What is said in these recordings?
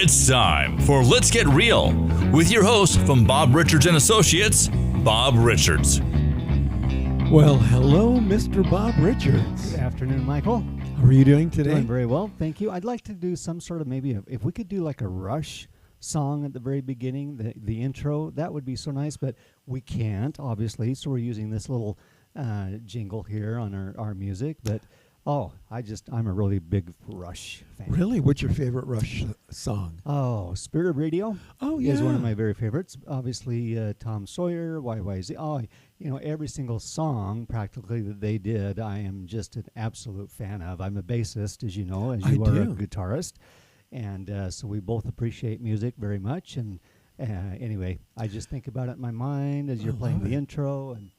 It's time for Let's Get Real with your host from Bob Richards and Associates, Bob Richards. Well, hello, Mr. Bob Richards. Good afternoon, Michael. How are you doing today? Doing very well, thank you. I'd like to do some sort of if we could do like a Rush song at the very beginning, the intro, that would be so nice, but we can't, obviously, so we're using this little jingle here on our music, but I'm a really big Rush fan. Really? What's your favorite Rush song? Oh, Spirit of Radio. Oh, yeah. Is one of my very favorites. Obviously, Tom Sawyer, YYZ. Every single song practically that they did, I am just an absolute fan of. I'm a bassist, as you know, as you are a guitarist. And so we both appreciate music very much. And anyway, I just think about it in my mind as you're playing the intro, and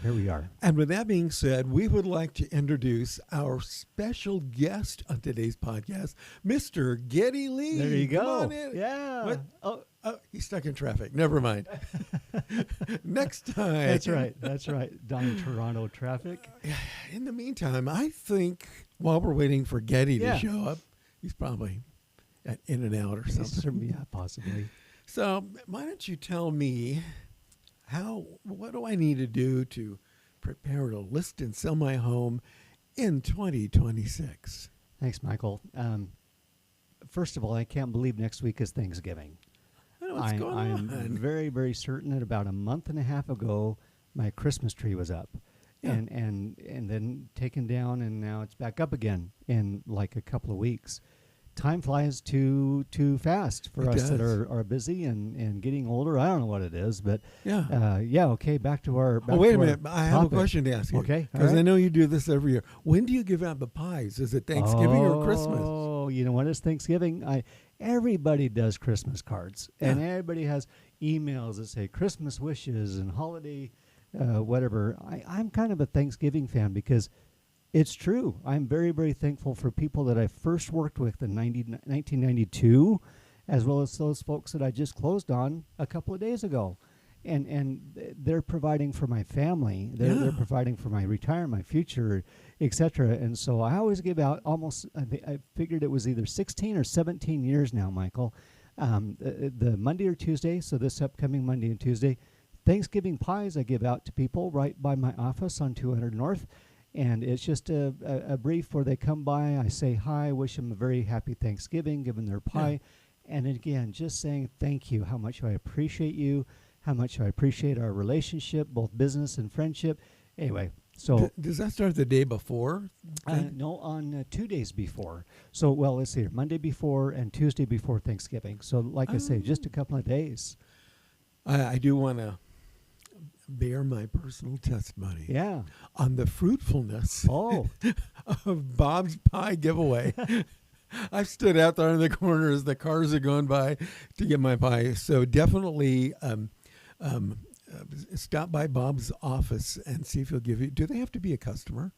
here we are. And with that being said, we would like to introduce our special guest on today's podcast, Mr. Geddy Lee. There you go. Come on in. Yeah. What? Oh, he's stuck in traffic. Never mind. Next time. That's right. Down in Toronto traffic. In the meantime, I think while we're waiting for Geddy to show up, he's probably at In-N-Out or something. Yeah, possibly. So why don't you tell me what do I need to do to prepare to list and sell my home in 2026? Thanks, Michael. First of all, I can't believe next week is Thanksgiving. I know what's going on. I'm very, very certain that about a month and a half ago, my Christmas tree was up. Yeah. And then taken down, and now it's back up again in like a couple of weeks. Time flies too fast for us that are busy and getting older. I don't know what it is, but okay, back to our wait a minute. I have a question to ask you. Okay. Because I know you do this every year. When do you give out the pies? Is it Thanksgiving or Christmas? Oh, you know what? It's Thanksgiving. Everybody does Christmas cards, and everybody has emails that say Christmas wishes and holiday whatever. I'm kind of a Thanksgiving fan because it's true. I'm very, very thankful for people that I first worked with in 1992, as well as those folks that I just closed on a couple of days ago. And they're providing for my family. They're providing for my retirement, my future, etc. And so I always give out I figured it was either 16 or 17 years now, Michael, the Monday or Tuesday, so this upcoming Monday and Tuesday, Thanksgiving pies I give out to people right by my office on 200 North. And it's just a brief where they come by, I say hi, wish them a very happy Thanksgiving, give them their pie. Yeah. And again, just saying thank you, how much I appreciate you, how much I appreciate our relationship, both business and friendship. Anyway, so... Does that start the day before? No, on 2 days before. So, let's see here, Monday before and Tuesday before Thanksgiving. So, like I say, just a couple of days. I do want to bear my personal testimony on the fruitfulness of Bob's pie giveaway. I've stood out there in the corner as the cars are going by to get my pie. So definitely stop by Bob's office and see if he'll give you. Do they have to be a customer?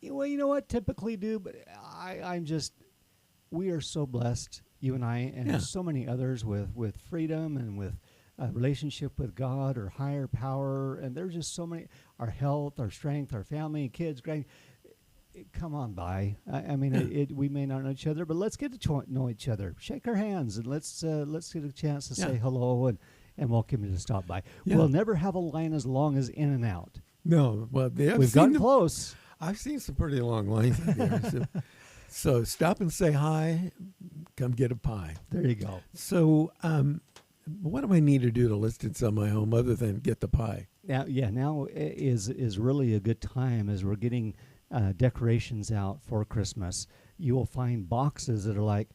Well, you know what? Typically do, but we are so blessed, you and I, and so many others with freedom and with relationship with God or higher power, and there's just so many, our health, our strength, our family, kids, come on by. We may not know each other, but let's get to know each other. Shake our hands, and let's get a chance to say hello and welcome you to stop by. Yeah. We'll never have a line as long as In-N-Out. No, well, we've gotten close. I've seen some pretty long lines there. So stop and say hi. Come get a pie. There you go. So, what do I need to do to list and sell my home other than get the pie? Now is really a good time as we're getting decorations out for Christmas. You will find boxes that are like,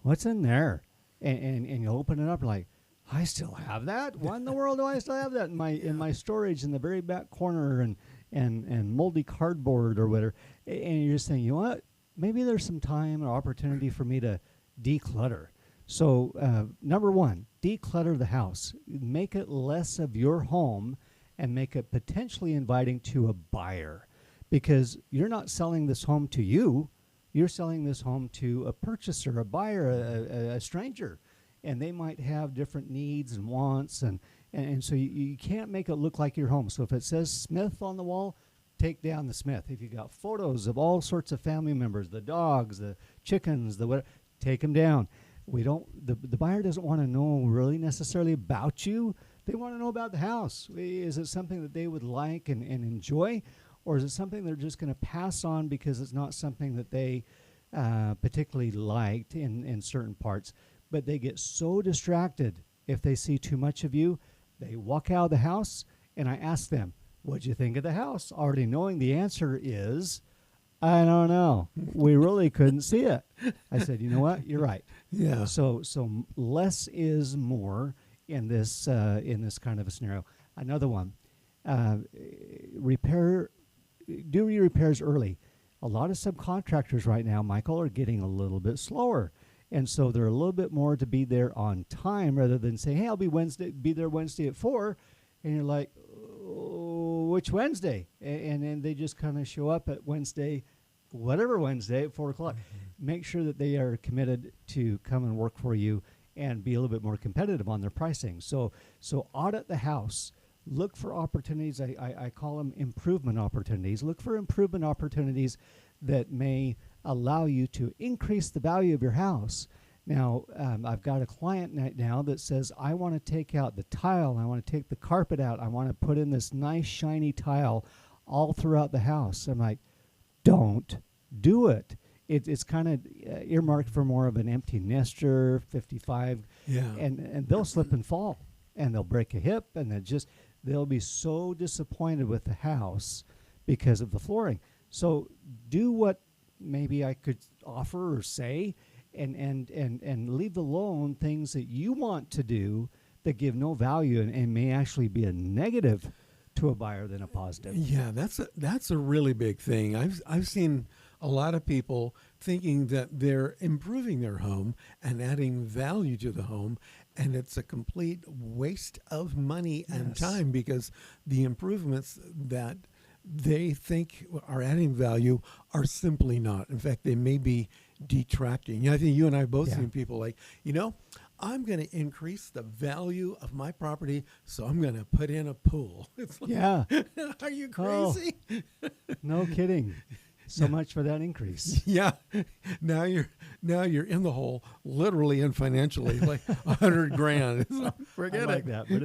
what's in there? And you'll open it up like, I still have that? Why in the world do I still have that in my storage in the very back corner and moldy cardboard or whatever? And you're just saying, you know what? Maybe there's some time or opportunity for me to declutter. So, number one, declutter the house. Make it less of your home and make it potentially inviting to a buyer, because you're not selling this home to you. You're selling this home to a purchaser, a buyer, a stranger, and they might have different needs and wants, and so you can't make it look like your home. So if it says Smith on the wall, take down the Smith. If you've got photos of all sorts of family members, the dogs, the chickens, the whatever, take them down. The buyer doesn't want to know really necessarily about you. They want to know about the house. Is it something that they would like and enjoy, or is it something they're just going to pass on because it's not something that they particularly liked in certain parts? But they get so distracted if they see too much of you, they walk out of the house, and I ask them, what'd you think of the house? Already knowing the answer is, I don't know. We really couldn't see it. I said, you know what? You're right. Yeah. So less is more in this kind of a scenario. Another one, do your repairs early. A lot of subcontractors right now, Michael, are getting a little bit slower. And so they're a little bit more to be there on time rather than say, hey, I'll be there Wednesday at 4. And you're like, oh, which Wednesday? And then they just kind of show up at Wednesday, whatever Wednesday at 4 o'clock. Mm-hmm. Make sure that they are committed to come and work for you and be a little bit more competitive on their pricing. So audit the house. Look for opportunities. I call them improvement opportunities. Look for improvement opportunities that may allow you to increase the value of your house. Now, I've got a client right now that says, I want to take out the tile. I want to take the carpet out. I want to put in this nice shiny tile all throughout the house. I'm like, don't do it. It's kind of earmarked for more of an empty nester, 55. Yeah. And they'll slip and fall, and they'll break a hip, and they'll be so disappointed with the house because of the flooring. So do what maybe I could offer or say, and leave alone things that you want to do that give no value and may actually be a negative to a buyer than a positive. Yeah, that's a really big thing. I've seen a lot of people thinking that they're improving their home and adding value to the home, and it's a complete waste of money and time because the improvements that they think are adding value are simply not. In fact, they may be detracting. I think you and I both seen people like, I'm going to increase the value of my property, so I'm going to put in a pool. It's like, are you crazy? Oh, no kidding. So much for that increase. Yeah. Now you're in the hole, literally and financially, like $100,000. So forget I like it. that. But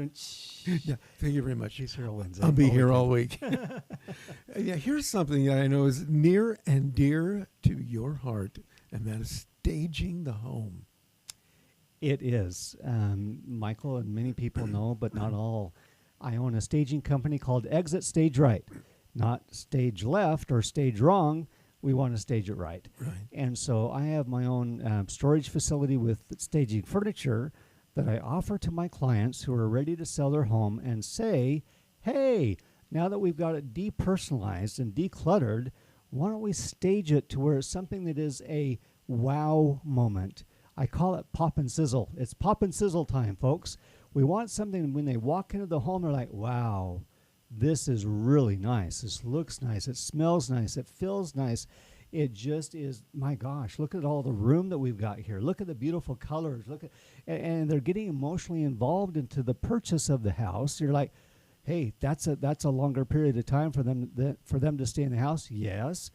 yeah. Thank you very much. He's here Wednesday. I'll be here all week. Yeah. Here's something that I know is near and dear to your heart, and that is staging the home. It is. Michael and many people know, but not all. I own a staging company called Exit Stage Right. Not stage left or stage wrong. We want to stage it right. And so I have my own storage facility with staging furniture that I offer to my clients who are ready to sell their home and say, hey, now that we've got it depersonalized and decluttered, why don't we stage it to where it's something that is a wow moment. I call it pop and sizzle. It's pop and sizzle time, folks. We want something when they walk into the home, they're like, wow, this is really nice. This looks nice. It smells nice. It feels nice. It just is, my gosh, look at all the room that we've got here. Look at the beautiful colors. And they're getting emotionally involved into the purchase of the house. You're like, hey, that's a longer period of time for them to stay in the house. Yes.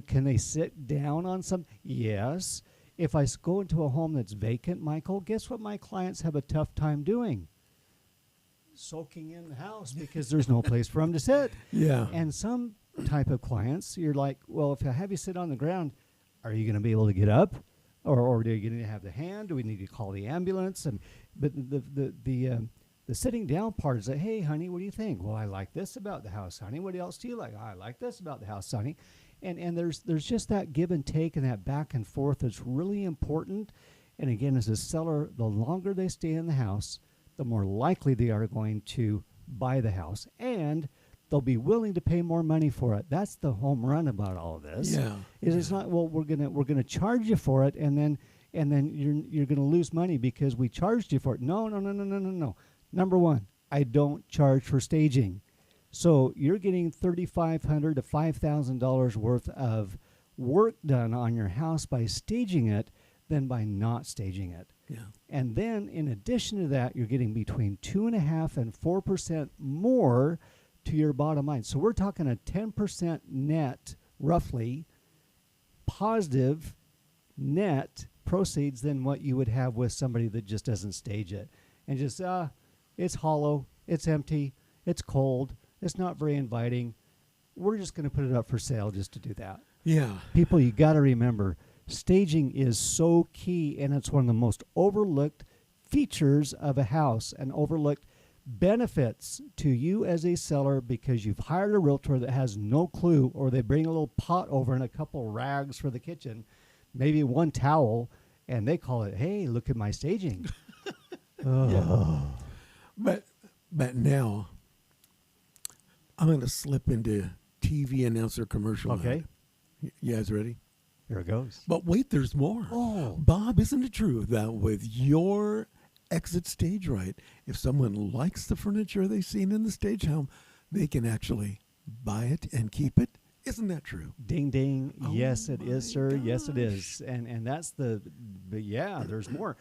Can they sit down on some? Yes. If I go into a home that's vacant, Michael, guess what my clients have a tough time doing? Soaking in the house because there's no place for them to sit. Yeah. And some type of clients, you're like, well, if I have you sit on the ground, are you going to be able to get up? Or do you need to have the hand? Do we need to call the ambulance? But the sitting down part is like, hey, honey, what do you think? Well, I like this about the house, honey. What else do you like? I like this about the house, honey. And there's just that give and take and that back and forth that's really important. And again, as a seller, the longer they stay in the house, the more likely they are going to buy the house, and they'll be willing to pay more money for it. That's the home run about all of this. Yeah. It's not, well, we're gonna charge you for it, and then you're gonna lose money because we charged you for it. No. Number one, I don't charge for staging. So you're getting $3,500 to $5,000 worth of work done on your house by staging it than by not staging it. Yeah. And then in addition to that, you're getting between 2.5% and 4% more to your bottom line. So we're talking a 10% net, roughly, positive net proceeds than what you would have with somebody that just doesn't stage it and just it's hollow, it's empty, it's cold, it's not very inviting. We're just going to put it up for sale just to do that. Yeah. People, you got to remember, staging is so key, and it's one of the most overlooked features of a house and overlooked benefits to you as a seller, because you've hired a realtor that has no clue, or they bring a little pot over and a couple rags for the kitchen, maybe one towel, and they call it, hey, look at my staging. Yeah. But now I'm going to slip into TV announcer commercial. Okay. You guys ready? Here it goes. But wait, there's more. Oh. Bob, isn't it true that with your exit stage right, if someone likes the furniture they've seen in the stage home, they can actually buy it and keep it? Isn't that true? Ding, ding. Oh Yes, it is, sir. gosh. Yes, it is. And that's but yeah, there's more.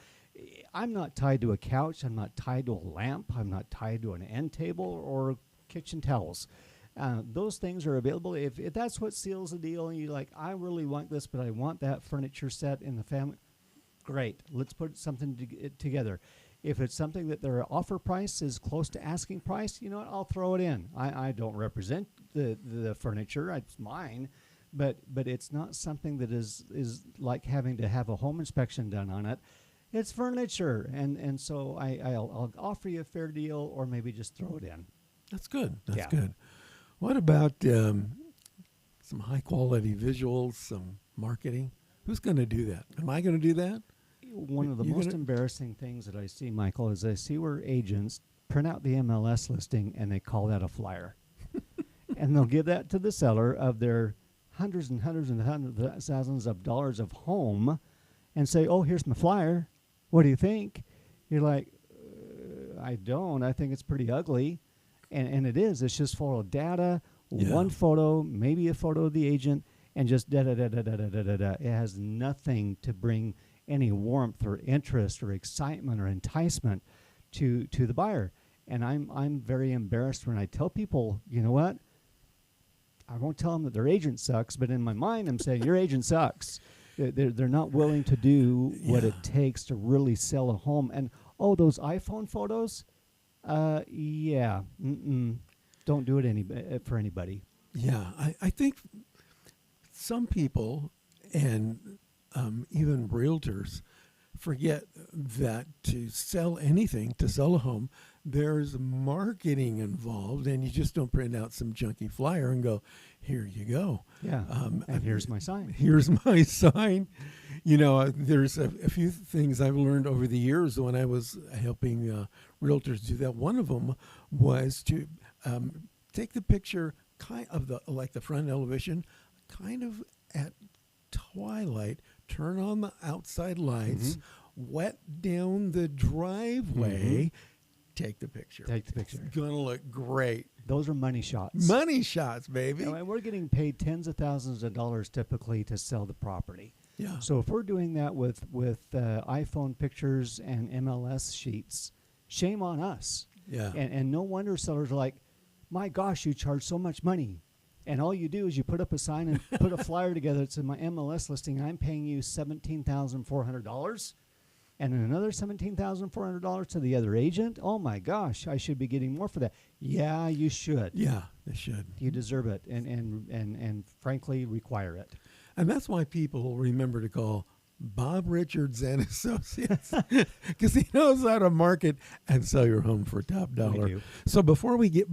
I'm not tied to a couch. I'm not tied to a lamp. I'm not tied to an end table or kitchen towels. Those things are available. If that's what seals the deal and you're like, I really want this, but I want that furniture set in the family, great. Let's put something together. If it's something that their offer price is close to asking price, you know what, I'll throw it in. I don't represent the furniture. It's mine. But it's not something that is like having to have a home inspection done on it. It's furniture. And so I'll offer you a fair deal, or maybe just throw it in. That's good. That's Yeah. good. What about some high quality visuals, some marketing? Who's going to do that? Am I going to do that? One of the You're most gonna- embarrassing things that I see, Michael, is I see where agents print out the MLS listing and they call that a flyer. And they'll give that to the seller of their hundreds and hundreds and hundreds of thousands of dollars of home and say, oh, here's my flyer. What do you think? You're like, I don't. I think it's pretty ugly. And it is. It's just full of data, Yeah. one photo, maybe a photo of the agent, and just da-da-da-da-da-da-da-da. It has nothing to bring any warmth or interest or excitement or enticement to the buyer. And I'm very embarrassed when I tell people, you know what? I won't tell them that their agent sucks, but in my mind I'm saying your agent sucks. They're not willing to do what it takes to really sell a home. And those iPhone photos, yeah, don't do it for anybody. Yeah, I think some people and even realtors forget that to sell anything, to sell a home, there's marketing involved, and you just don't print out some junky flyer and go, here you go. Yeah, and here's my sign. Here's my sign. You know, there's a few things I've learned over the years when I was helping realtors do that. One of them was to take the picture kind of the front elevation, kind of at twilight, turn on the outside lights, wet down the driveway, take the picture. Take the picture. It's going to look great. Those are money shots. Money shots, baby. And we're getting paid tens of thousands of dollars typically to sell the property. Yeah. So if we're doing that with iPhone pictures and MLS sheets, shame on us. Yeah. And no wonder sellers are like, my gosh, you charge so much money. And all you do is you put up a sign and put a flyer together. It's in my MLS listing. I'm paying you $17,400 and then another $17,400 to the other agent. Oh, my gosh, I should be getting more for that. Yeah, you should. Yeah, they should. You deserve it and frankly, require it. And that's why people remember to call Bob Richards and Associates, because he knows how to market and sell your home for top dollar. do. So before we get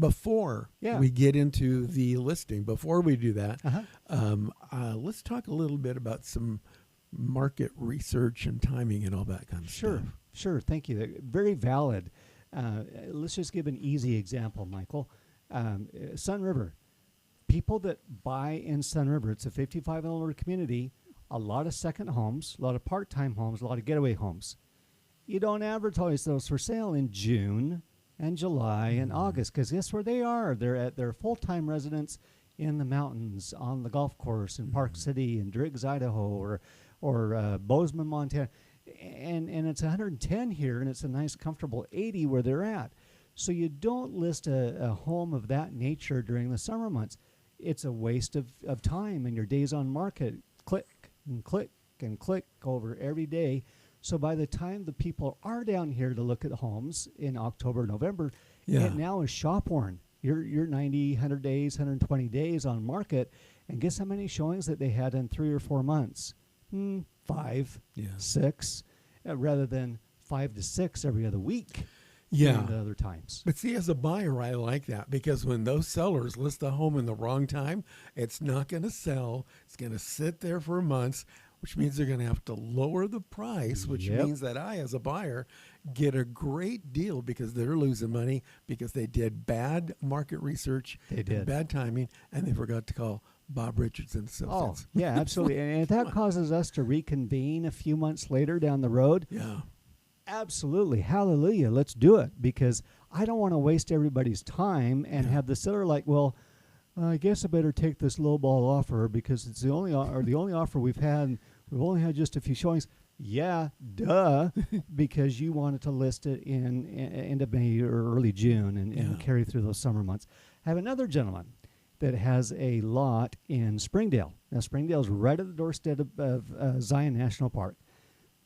Yeah. into the listing, before we do that, let's talk a little bit about some market research and timing and all that kind of stuff. Sure. Thank you. Very valid. Let's just give an easy example, Michael. Sun River. People that buy in Sun River, it's a 55 and older community, a lot of second homes, a lot of part-time homes, a lot of getaway homes. You don't advertise those for sale in June and July and August, because guess where they are? They're at their full-time residence in the mountains, on the golf course in Park City, in Driggs, Idaho, or Bozeman, Montana. And it's 110 here, and it's a nice, comfortable 80 where they're at. So you don't list a home of that nature during the summer months. It's a waste of time, and your days on market, click and click and click over every day. So by the time the people are down here to look at homes in October, November, it now is shop worn. You're 90, 100 days, 120 days on market, and guess how many showings that they had in 3 or 4 months? 5, 6, rather than 5 to 6 every other week. Yeah. The other times. But see, as a buyer, I like that because when those sellers list the home in the wrong time, it's not going to sell. It's going to sit there for months, which means they're going to have to lower the price, which means that I, as a buyer, get a great deal because they're losing money because they did bad market research, bad timing, and they forgot to call Bob Richards and Associates. Oh, yeah, absolutely. And if that causes us to reconvene a few months later down the road, absolutely. Hallelujah. Let's do it, because I don't want to waste everybody's time and have the seller like, well, I guess I better take this lowball offer because it's the only offer we've had. We've only had just a few showings. Yeah, duh, because you wanted to list it in end of May or early June and carry through those summer months. I have another gentleman that has a lot in Springdale. Now, Springdale's right at the doorstep of Zion National Park.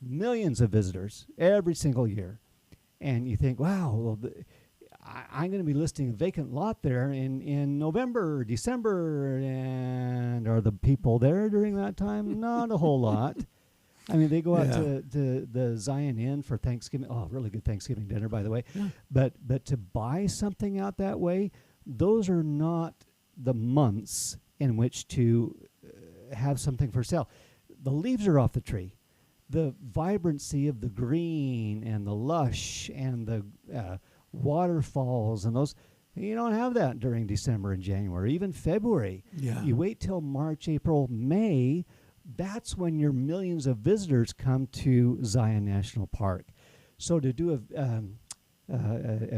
Millions of visitors every single year. And you think, wow, well, I'm going to be listing a vacant lot there in November, December, and are the people there during that time? Not a whole lot. I mean, they go out to the Zion Inn for Thanksgiving. Oh, really good Thanksgiving dinner, by the way. Yeah. But to buy something out that way, those are not the months in which to have something for sale. The leaves are off the tree. The vibrancy of the green and the lush and the waterfalls and those, you don't have that during December and January, even February. Yeah. You wait till March, April, May. That's when your millions of visitors come to Zion National Park. So to do a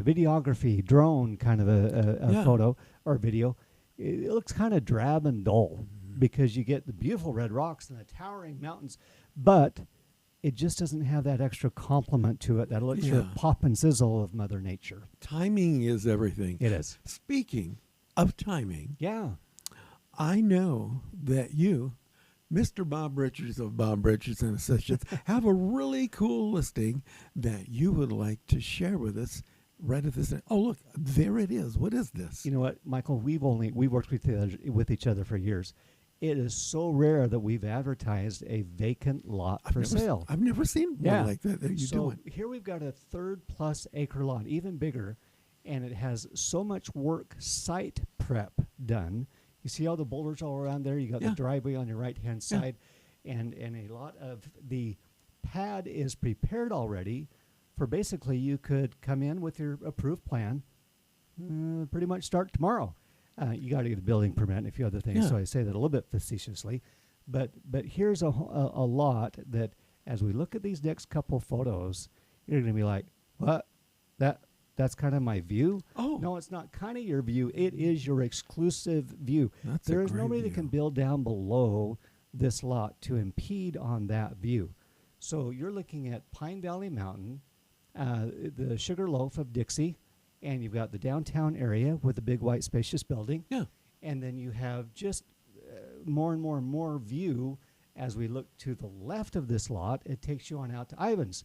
videography, drone kind of a photo or video, it looks kind of drab and dull because you get the beautiful red rocks and the towering mountains, but it just doesn't have that extra complement to it, that extra pop and sizzle of Mother Nature. Timing is everything. It is. Speaking of timing, I know that you, Mr. Bob Richards of Bob Richards and Associates, have a really cool listing that you would like to share with us right at this. Oh, look, there it is. What is this? You know what, Michael? We've worked with each other for years. It is so rare that we've advertised a vacant lot for sale. I've never seen one like that. Here we've got a 3+ acre lot, even bigger, and it has so much work site prep done. You see all the boulders all around there. You got the driveway on your right-hand side, and a lot of the pad is prepared already for basically you could come in with your approved plan, pretty much start tomorrow. You got to get a building permit and a few other things, so I say that a little bit facetiously. But here's a lot that, as we look at these next couple photos, you're going to be like, what? That's kind of my view? Oh. No, it's not kind of your view. It is your exclusive view. There is nobody that can build down below this lot to impede on that view. So you're looking at Pine Valley Mountain, the Sugarloaf of Dixie, and you've got the downtown area with the big white spacious building. Yeah. And then you have just more and more and more view as we look to the left of this lot. It takes you on out to Ivans.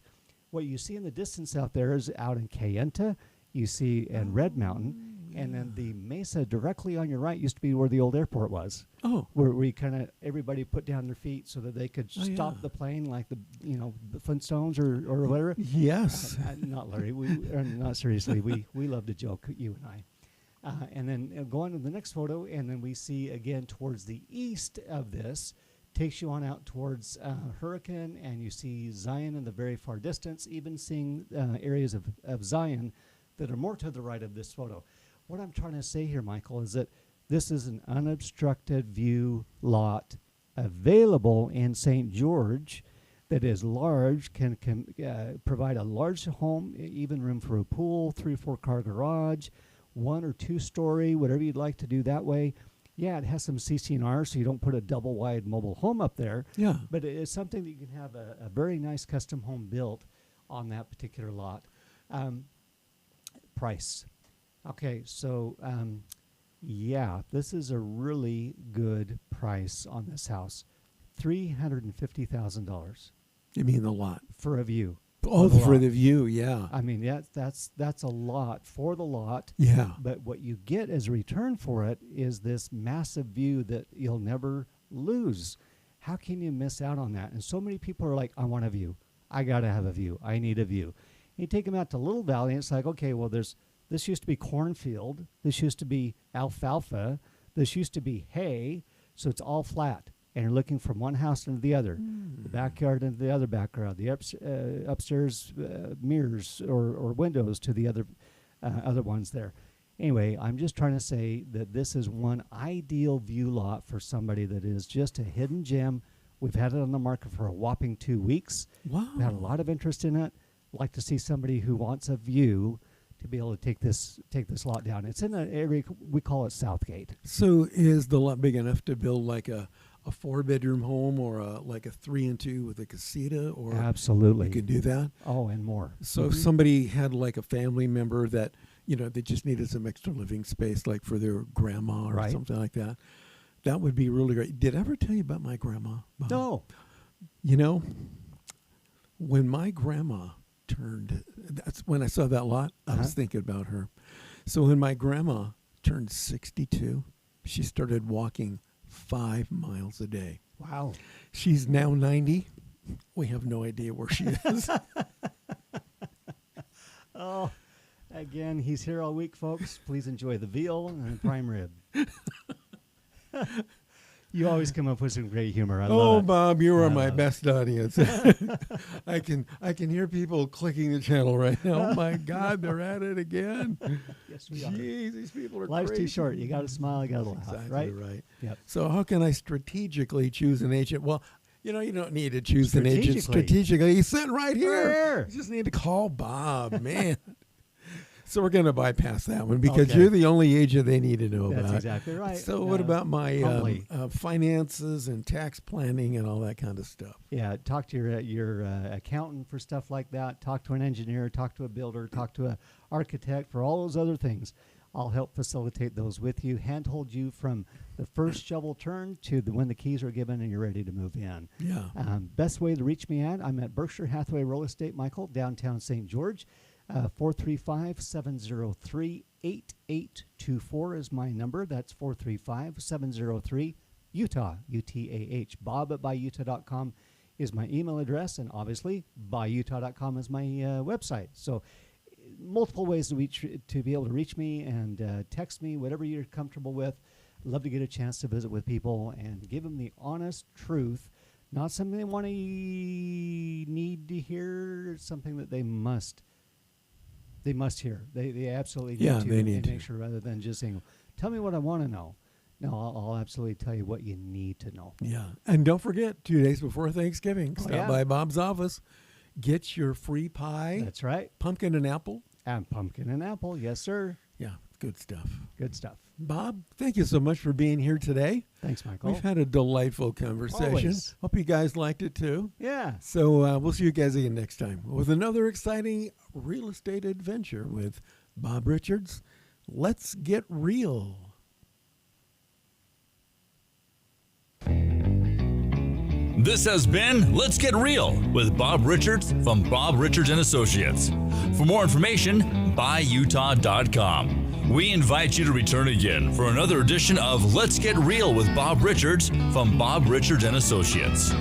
What you see in the distance out there is out in Kayenta. You see in Red Mountain. And then the mesa directly on your right used to be where the old airport was. Oh. Where we kind of, everybody put down their feet so that they could stop the plane like the Flintstones or whatever. Yes. Not Larry. Not seriously. We love to joke, you and I. And then go on to the next photo, and then we see again towards the east of this, takes you on out towards Hurricane, and you see Zion in the very far distance, even seeing areas of Zion that are more to the right of this photo. What I'm trying to say here, Michael, is that this is an unobstructed view lot available in St. George that is large, can provide a large home, even room for a pool, 3 or 4 car garage, 1 or 2 story, whatever you'd like to do that way. Yeah, it has some CC&R, so you don't put a double wide mobile home up there. Yeah. But it is something that you can have a very nice custom home built on that particular lot. Price. Okay, so this is a really good price on this house. $350,000 You mean a lot? for a view. Oh, for the view, yeah. I mean, that's a lot for the lot. Yeah. But what you get as a return for it is this massive view that you'll never lose. How can you miss out on that? And so many people are like, I want a view. I got to have a view. I need a view. You take them out to Little Valley, and it's like, okay, well, this used to be cornfield. This used to be alfalfa. This used to be hay. So it's all flat. And you're looking from one house into the other, the backyard into the other backyard, the upstairs mirrors or windows to the other ones there. Anyway, I'm just trying to say that this is one ideal view lot for somebody that is just a hidden gem. We've had it on the market for a whopping 2 weeks. Wow. We've had a lot of interest in it. Like to see somebody who wants a view to be able to take this lot down. It's in an area, we call it Southgate. So is the lot big enough to build like a 4-bedroom home or like a 3 and 2 with a casita? Or absolutely, you could do that. Oh, and more. So if somebody had like a family member that they just needed some extra living space, like for their grandma or something like that, that would be really great. Did I ever tell you about my grandma, Bob? No. When my grandma turned, that's when I saw that lot, I was thinking about her. So when my grandma turned 62, she started walking 5 miles a day. Wow. She's now 90. We have no idea where she is. Oh, again, he's here all week, folks. Please enjoy the veal and the prime rib. You always come up with some great humor. I love it. Bob, you are my best audience. I can hear people clicking the channel right now. Oh my God, they're at it again. Yes, we are. Jeez, these people are Life's crazy. too short. You got to smile. You got to laugh. Exactly right. Yep. So how can I strategically choose an agent? Well, you don't need to choose an agent strategically. He's sitting right here. You just need to call Bob, man. So we're going to bypass that one because you're the only agent they need to know about. That's exactly right. So what about my finances and tax planning and all that kind of stuff? Yeah, talk to your accountant for stuff like that. Talk to an engineer. Talk to a builder. Talk to an architect for all those other things. I'll help facilitate those with you, handhold you from the first shovel turn to when the keys are given and you're ready to move in. Yeah. Best way to reach me at, I'm at Berkshire Hathaway Real Estate, Michael, downtown St. George. 435-703-8824 is my number. That's 435-703-UTAH, UTAH. Bob at buyutah.com is my email address, and obviously buyutah.com is my website. So multiple ways to be able to reach me and text me, whatever you're comfortable with. Love to get a chance to visit with people and give them the honest truth, not something they need to hear, something that they must hear. They absolutely need to. They need to. Make sure, rather than just saying, tell me what I want to know. No, I'll absolutely tell you what you need to know. Yeah. And don't forget, 2 days before Thanksgiving, stop by Bob's office. Get your free pie. That's right. Pumpkin and apple. And pumpkin and apple. Yes, sir. Yeah. Good stuff. Good stuff. Bob, thank you so much for being here today. Thanks, Michael. We've had a delightful conversation. Always. Hope you guys liked it too. Yeah. So we'll see you guys again next time with another exciting real estate adventure with Bob Richards. Let's get real. This has been Let's Get Real with Bob Richards from Bob Richards and Associates. For more information, buyutah.com. We invite you to return again for another edition of Let's Get Real with Bob Richards from Bob Richards and Associates.